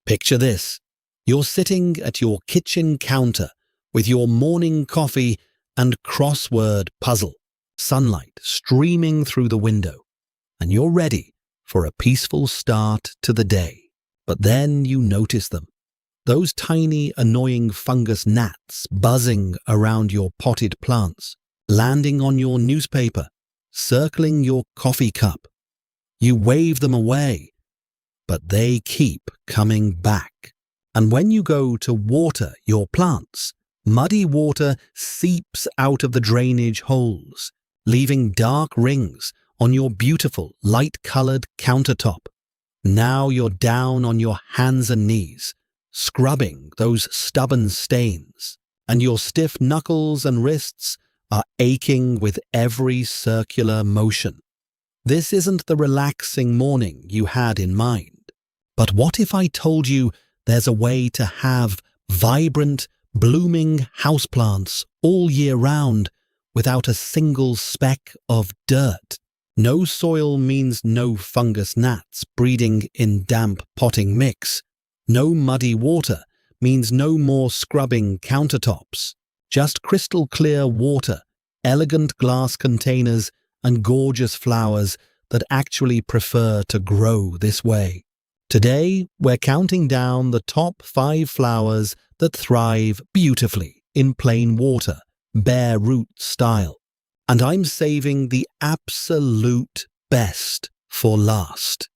Picture this. You're sitting at your kitchen counter with your morning coffee and crossword puzzle, sunlight streaming through the window, and you're ready for a peaceful start to the day. But then you notice them. Those tiny, annoying fungus gnats buzzing around your potted plants, landing on your newspaper, circling your coffee cup. You wave them away, but they keep coming back. And when you go to water your plants, muddy water seeps out of the drainage holes, leaving dark rings on your beautiful, light-colored countertop. Now you're down on your hands and knees, scrubbing those stubborn stains, and your stiff knuckles and wrists are aching with every circular motion. This isn't the relaxing morning you had in mind. But what if I told you there's a way to have vibrant, blooming houseplants all year round without a single speck of dirt? No soil means no fungus gnats breeding in damp potting mix. No muddy water means no more scrubbing countertops. Just crystal clear water, elegant glass containers, and gorgeous flowers that actually prefer to grow this way. Today, we're counting down the top 5 flowers that thrive beautifully in plain water, bare root style. And I'm saving the absolute best for last.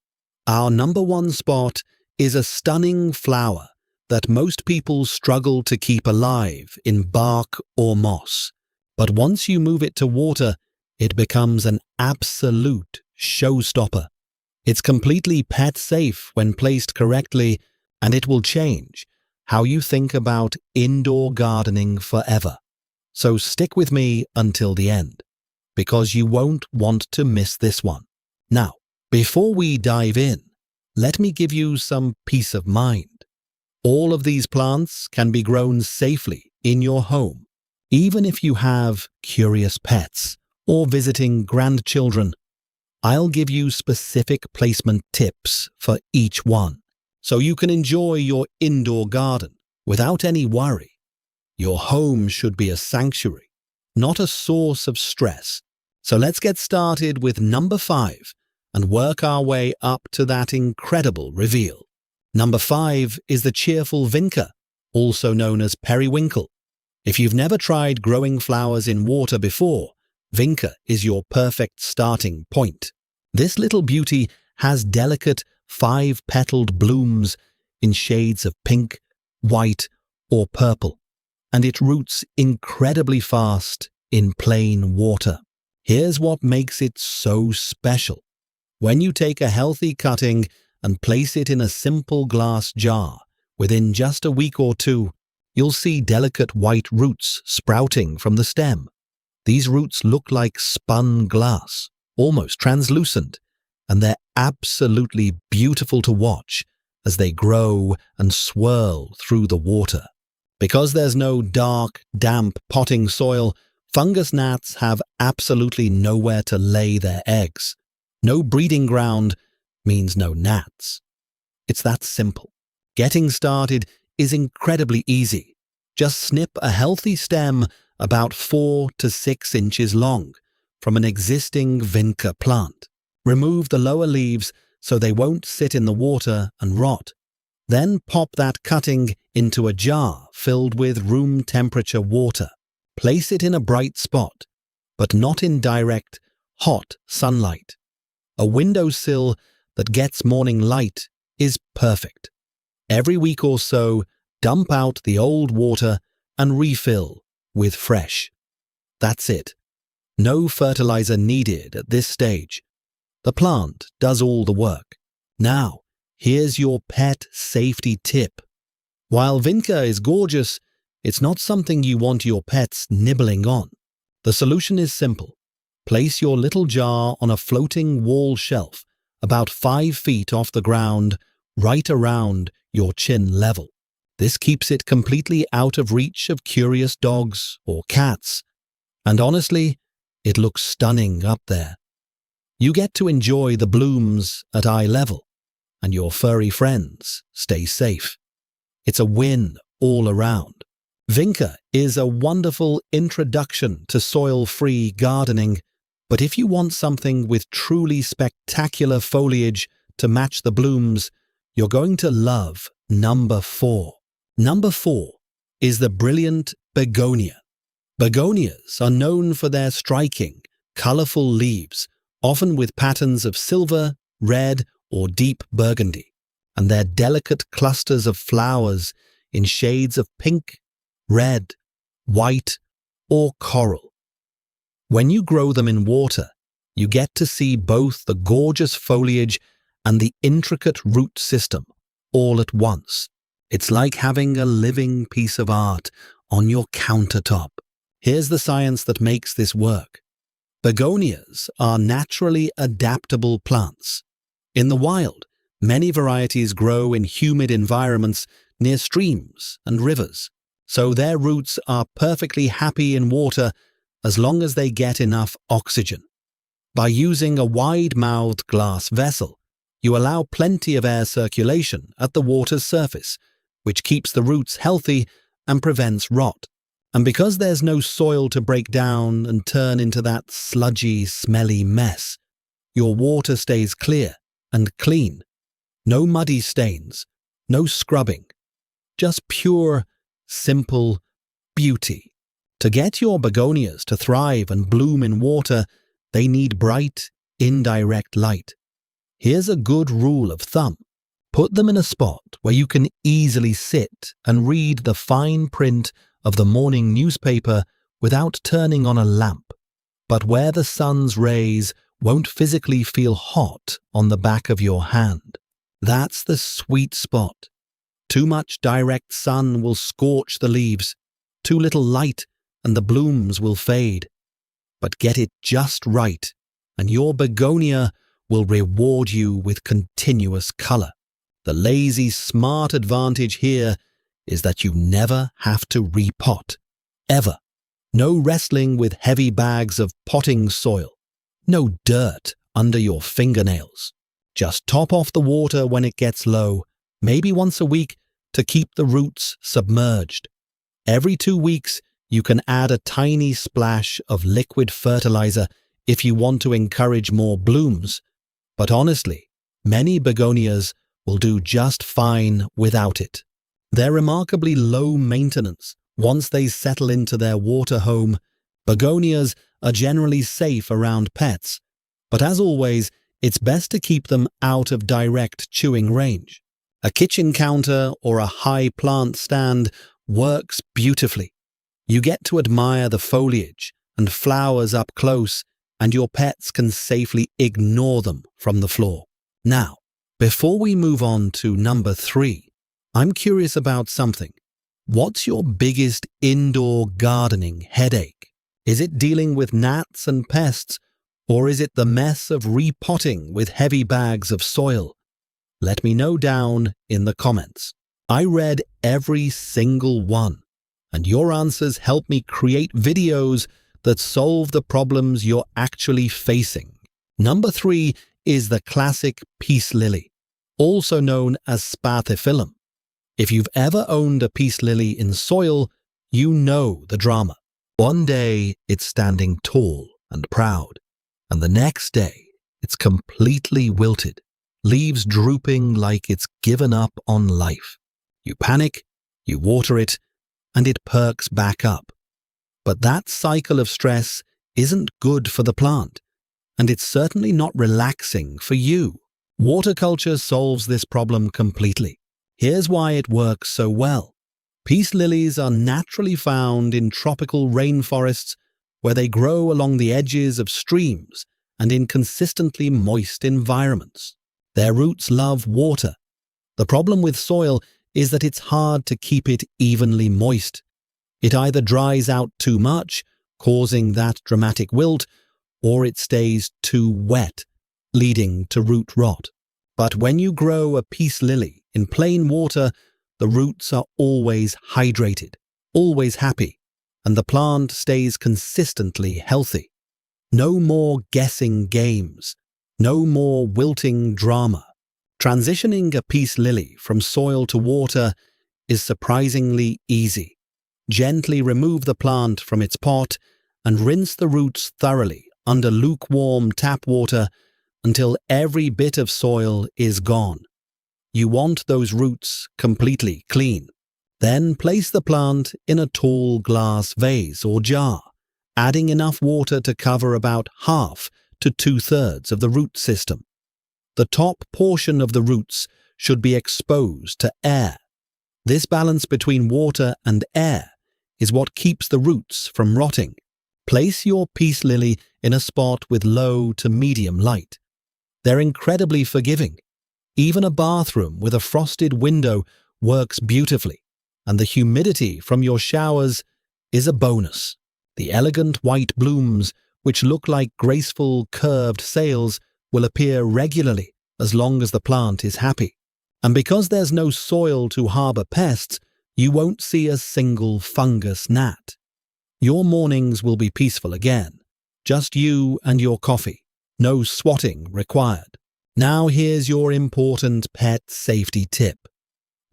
Our number 1 spot is a stunning flower that most people struggle to keep alive in bark or moss. But once you move it to water, it becomes an absolute showstopper. It's completely pet-safe when placed correctly, and it will change how you think about indoor gardening forever. So stick with me until the end, because you won't want to miss this one. Now, before we dive in, let me give you some peace of mind. All of these plants can be grown safely in your home, even if you have curious pets or visiting grandchildren. I'll give you specific placement tips for each one, so you can enjoy your indoor garden without any worry. Your home should be a sanctuary, not a source of stress. So let's get started with number 5 and work our way up to that incredible reveal. Number 5 is the cheerful Vinca, also known as Periwinkle. If you've never tried growing flowers in water before, Vinca is your perfect starting point. This little beauty has delicate 5-petaled blooms in shades of pink, white, or purple, and it roots incredibly fast in plain water. Here's what makes it so special. When you take a healthy cutting and place it in a simple glass jar, within just a week or 2, you'll see delicate white roots sprouting from the stem. These roots look like spun glass, almost translucent, and they're absolutely beautiful to watch as they grow and swirl through the water. Because there's no dark, damp potting soil, fungus gnats have absolutely nowhere to lay their eggs. No breeding ground means no gnats. It's that simple. Getting started is incredibly easy. Just snip a healthy stem about 4 to 6 inches long from an existing Vinca plant. Remove the lower leaves so they won't sit in the water and rot. Then pop that cutting into a jar filled with room temperature water. Place it in a bright spot, but not in direct, hot sunlight. A windowsill that gets morning light is perfect. Every week or so, dump out the old water and refill with fresh. That's it. No fertilizer needed at this stage. The plant does all the work. Now, here's your pet safety tip. While Vinca is gorgeous, it's not something you want your pets nibbling on. The solution is simple. Place your little jar on a floating wall shelf about 5 feet off the ground, right around your chin level. This keeps it completely out of reach of curious dogs or cats. And honestly, it looks stunning up there. You get to enjoy the blooms at eye level. and your furry friends stay safe. It's a win all around. Vinca is a wonderful introduction to soil-free gardening, but if you want something with truly spectacular foliage to match the blooms, you're going to love number 4. Number 4 is the brilliant Begonia. Begonias are known for their striking, colorful leaves, often with patterns of silver, red, or deep burgundy, and their delicate clusters of flowers in shades of pink, red, white, or coral. When you grow them in water, you get to see both the gorgeous foliage and the intricate root system all at once. It's like having a living piece of art on your countertop. Here's the science that makes this work. Begonias are naturally adaptable plants. In the wild, many varieties grow in humid environments near streams and rivers, so their roots are perfectly happy in water as long as they get enough oxygen. By using a wide-mouthed glass vessel, you allow plenty of air circulation at the water's surface, which keeps the roots healthy and prevents rot. And because there's no soil to break down and turn into that sludgy, smelly mess, your water stays clear and clean. No muddy stains, no scrubbing, just pure, simple beauty. To get your begonias to thrive and bloom in water, they need bright, indirect light. Here's a good rule of thumb. Put them in a spot where you can easily sit and read the fine print of the morning newspaper without turning on a lamp, but where the sun's rays won't physically feel hot on the back of your hand. That's the sweet spot. Too much direct sun will scorch the leaves. Too little light and the blooms will fade. But get it just right, and your begonia will reward you with continuous color. The lazy, smart advantage here is that you never have to repot. Ever. No wrestling with heavy bags of potting soil. No dirt under your fingernails. Just top off the water when it gets low, maybe once a week, to keep the roots submerged. Every 2 weeks, you can add a tiny splash of liquid fertilizer if you want to encourage more blooms. But honestly, many begonias will do just fine without it. They're remarkably low maintenance. Once they settle into their water home, begonias are generally safe around pets. But as always, it's best to keep them out of direct chewing range. A kitchen counter or a high plant stand works beautifully. You get to admire the foliage and flowers up close, and your pets can safely ignore them from the floor. Now, before we move on to number 3, I'm curious about something. What's your biggest indoor gardening headache? Is it dealing with gnats and pests, or is it the mess of repotting with heavy bags of soil? Let me know down in the comments. I read every single one, and your answers help me create videos that solve the problems you're actually facing. Number 3 is the classic peace lily, also known as Spathiphyllum. If you've ever owned a peace lily in soil, you know the drama. One day it's standing tall and proud, and the next day it's completely wilted, leaves drooping like it's given up on life. You panic, you water it, and it perks back up. But that cycle of stress isn't good for the plant, and it's certainly not relaxing for you. Waterculture solves this problem completely. Here's why it works so well. Peace lilies are naturally found in tropical rainforests where they grow along the edges of streams and in consistently moist environments. Their roots love water. The problem with soil is that it's hard to keep it evenly moist. It either dries out too much, causing that dramatic wilt, or it stays too wet, leading to root rot. But when you grow a peace lily in plain water, the roots are always hydrated, always happy, and the plant stays consistently healthy. No more guessing games, no more wilting drama. Transitioning a peace lily from soil to water is surprisingly easy. Gently remove the plant from its pot and rinse the roots thoroughly under lukewarm tap water until every bit of soil is gone. You want those roots completely clean. Then place the plant in a tall glass vase or jar, adding enough water to cover about half to 2/3 of the root system. The top portion of the roots should be exposed to air. This balance between water and air is what keeps the roots from rotting. Place your peace lily in a spot with low to medium light. They're incredibly forgiving. Even a bathroom with a frosted window works beautifully, and the humidity from your showers is a bonus. The elegant white blooms, which look like graceful curved sails, will appear regularly as long as the plant is happy. And because there's no soil to harbour pests, you won't see a single fungus gnat. Your mornings will be peaceful again. Just you and your coffee. No swatting required. Now here's your important pet safety tip.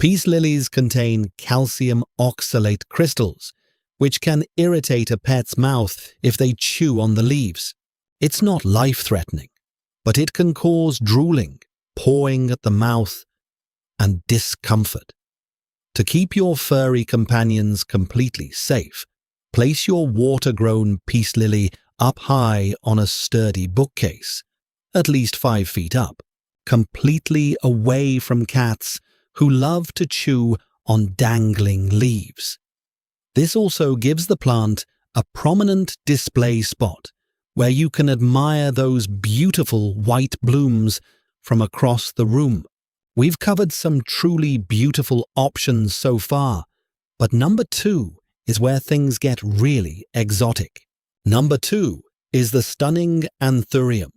Peace lilies contain calcium oxalate crystals, which can irritate a pet's mouth if they chew on the leaves. It's not life-threatening, but it can cause drooling, pawing at the mouth, and discomfort. To keep your furry companions completely safe, place your water-grown peace lily up high on a sturdy bookcase, at least 5 feet up, completely away from cats who love to chew on dangling leaves. This also gives the plant a prominent display spot where you can admire those beautiful white blooms from across the room. We've covered some truly beautiful options so far, but number 2 is where things get really exotic. Number 2 is the stunning Anthurium.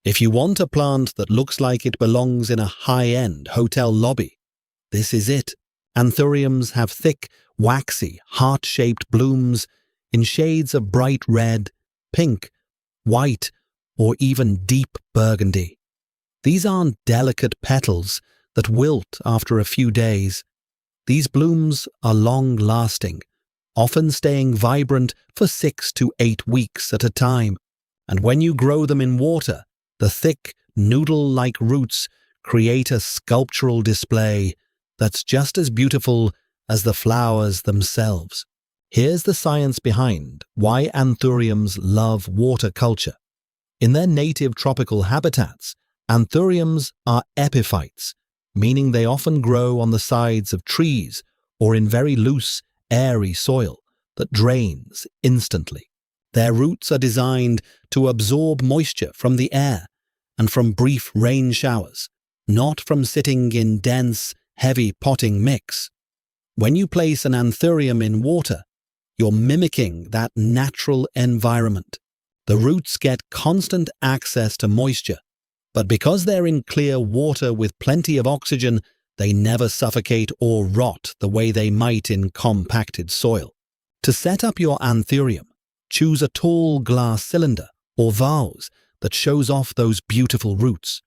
If you want a plant that looks like it belongs in a high-end hotel lobby, this is it. Anthuriums have thick, waxy, heart-shaped blooms in shades of bright red, pink, white, or even deep burgundy. These aren't delicate petals that wilt after a few days. These blooms are long-lasting, often staying vibrant for 6 to 8 weeks at a time. And when you grow them in water, the thick, noodle-like roots create a sculptural display that's just as beautiful as the flowers themselves. Here's the science behind why Anthuriums love water culture. In their native tropical habitats, Anthuriums are epiphytes, meaning they often grow on the sides of trees or in very loose, airy soil that drains instantly. Their roots are designed to absorb moisture from the air and from brief rain showers, not from sitting in dense, heavy potting mix. When you place an Anthurium in water, you're mimicking that natural environment. The roots get constant access to moisture, but because they're in clear water with plenty of oxygen, they never suffocate or rot the way they might in compacted soil. To set up your Anthurium, choose a tall glass cylinder or vase that shows off those beautiful roots.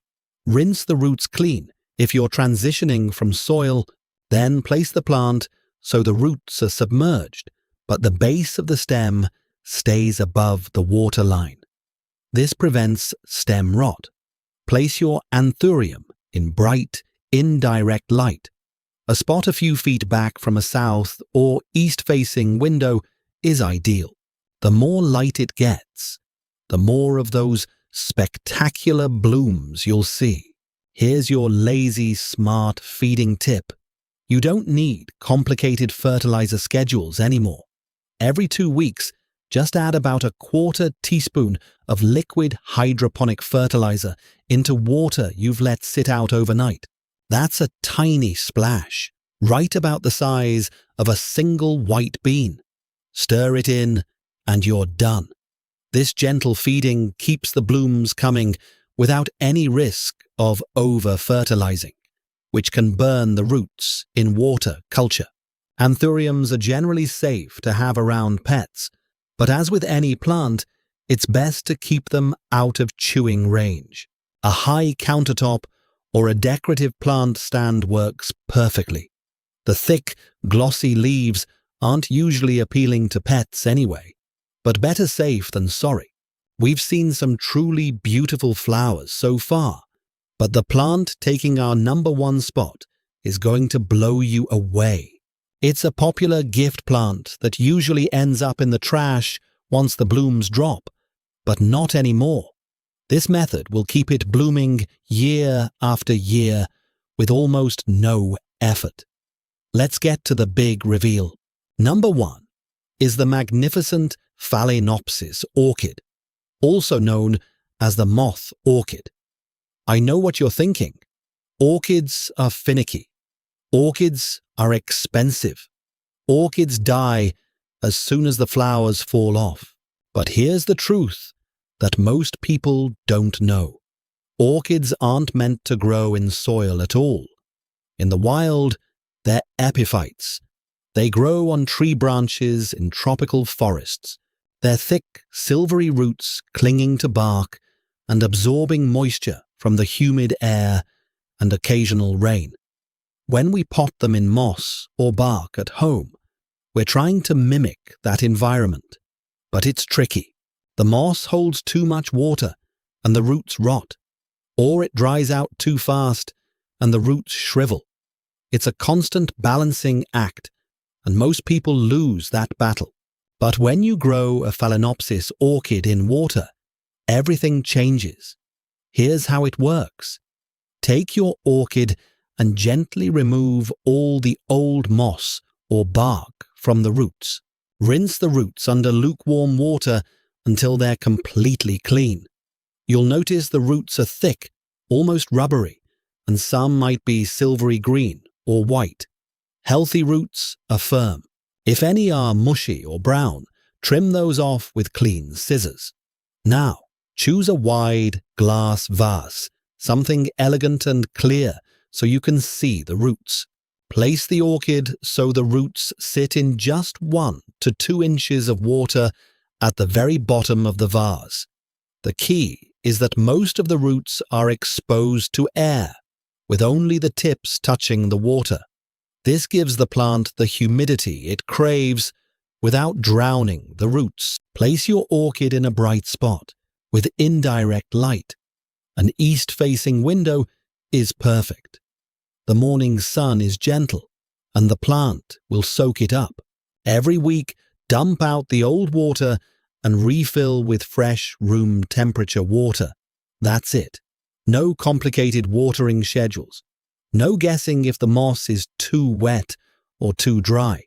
Rinse the roots clean if you're transitioning from soil, then place the plant so the roots are submerged, but the base of the stem stays above the water line. This prevents stem rot. Place your Anthurium in bright, indirect light. A spot a few feet back from a south or east-facing window is ideal. The more light it gets, the more of those spectacular blooms you'll see. Here's your lazy, smart feeding tip. You don't need complicated fertilizer schedules anymore. Every 2 weeks, just add about a 1/4 teaspoon of liquid hydroponic fertilizer into water you've let sit out overnight. That's a tiny splash, right about the size of a single white bean. Stir it in, and you're done. This gentle feeding keeps the blooms coming without any risk of over-fertilizing, which can burn the roots in water culture. Anthuriums are generally safe to have around pets, but as with any plant, it's best to keep them out of chewing range. A high countertop or a decorative plant stand works perfectly. The thick, glossy leaves aren't usually appealing to pets anyway, but better safe than sorry. We've seen some truly beautiful flowers so far, but the plant taking our #1 spot is going to blow you away. It's a popular gift plant that usually ends up in the trash once the blooms drop, but not anymore. This method will keep it blooming year after year with almost no effort. Let's get to the big reveal. #1 is the magnificent Phalaenopsis Orchid, also known as the moth orchid. I know what you're thinking. Orchids are finicky. Orchids are expensive. Orchids die as soon as the flowers fall off. But here's the truth that most people don't know. Orchids aren't meant to grow in soil at all. In the wild, they're epiphytes. They grow on tree branches in tropical forests, their thick, silvery roots clinging to bark and absorbing moisture from the humid air and occasional rain. When we pot them in moss or bark at home, we're trying to mimic that environment. But it's tricky. The moss holds too much water and the roots rot, or it dries out too fast and the roots shrivel. It's a constant balancing act, and most people lose that battle. But when you grow a Phalaenopsis orchid in water, everything changes. Here's how it works. Take your orchid and gently remove all the old moss or bark from the roots. Rinse the roots under lukewarm water until they're completely clean. You'll notice the roots are thick, almost rubbery, and some might be silvery green or white. Healthy roots are firm. If any are mushy or brown, trim those off with clean scissors. Now, choose a wide glass vase, something elegant and clear so you can see the roots. Place the orchid so the roots sit in just 1 to 2 inches of water at the very bottom of the vase. The key is that most of the roots are exposed to air, with only the tips touching the water. This gives the plant the humidity it craves without drowning the roots. Place your orchid in a bright spot with indirect light. An east-facing window is perfect. The morning sun is gentle, and the plant will soak it up. Every week, dump out the old water and refill with fresh room temperature water. That's it. No complicated watering schedules. No guessing if the moss is too wet or too dry.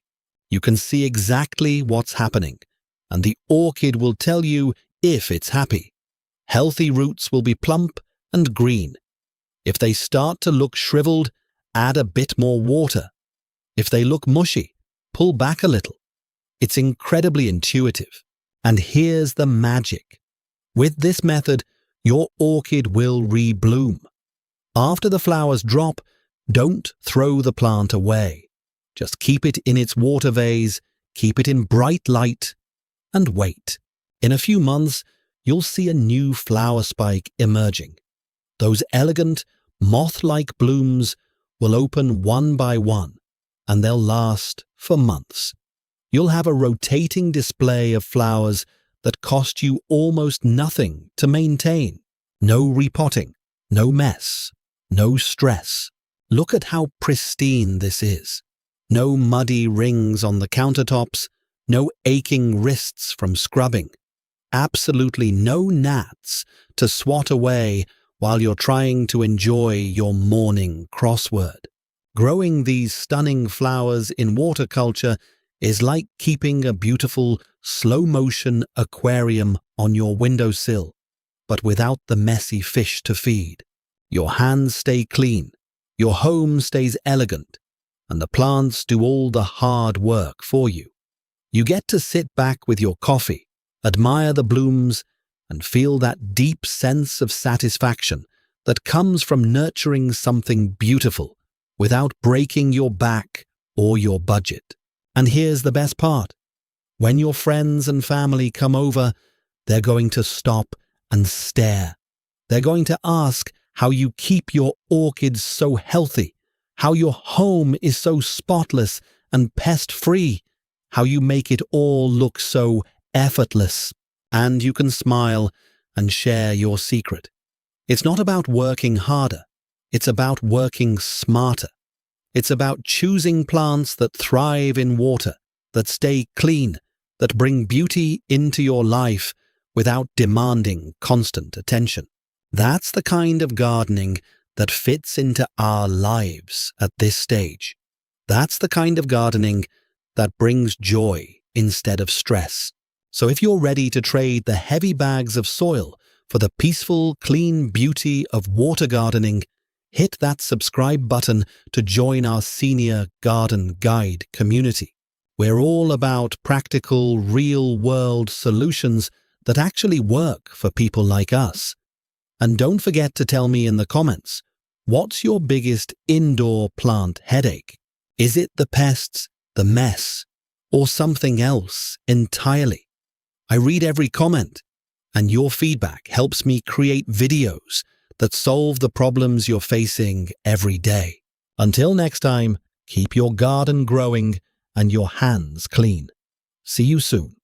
You can see exactly what's happening, and the orchid will tell you if it's happy. Healthy roots will be plump and green. If they start to look shriveled, add a bit more water. If they look mushy, pull back a little. It's incredibly intuitive. And here's the magic. With this method, your orchid will rebloom. After the flowers drop, don't throw the plant away. Just keep it in its water vase, keep it in bright light, and wait. In a few months, you'll see a new flower spike emerging. Those elegant, moth-like blooms will open one by one, and they'll last for months. You'll have a rotating display of flowers that cost you almost nothing to maintain. No repotting, no mess, no stress. Look at how pristine this is. No muddy rings on the countertops, no aching wrists from scrubbing. Absolutely no gnats to swat away while you're trying to enjoy your morning crossword. Growing these stunning flowers in waterculture is like keeping a beautiful, slow-motion aquarium on your windowsill, but without the messy fish to feed. Your hands stay clean, your home stays elegant, and the plants do all the hard work for you. You get to sit back with your coffee, admire the blooms, and feel that deep sense of satisfaction that comes from nurturing something beautiful without breaking your back or your budget. And here's the best part. When your friends and family come over, they're going to stop and stare. They're going to ask how you keep your orchids so healthy, how your home is so spotless and pest-free, how you make it all look so effortless. And you can smile and share your secret. It's not about working harder. It's about working smarter. It's about choosing plants that thrive in water, that stay clean, that bring beauty into your life without demanding constant attention. That's the kind of gardening that fits into our lives at this stage. That's the kind of gardening that brings joy instead of stress. So if you're ready to trade the heavy bags of soil for the peaceful, clean beauty of water gardening, hit that subscribe button to join our Senior Garden Guide community. We're all about practical, real-world solutions that actually work for people like us. And don't forget to tell me in the comments, what's your biggest indoor plant headache? Is it the pests, the mess, or something else entirely? I read every comment, and your feedback helps me create videos that solve the problems you're facing every day. Until next time, keep your garden growing and your hands clean. See you soon.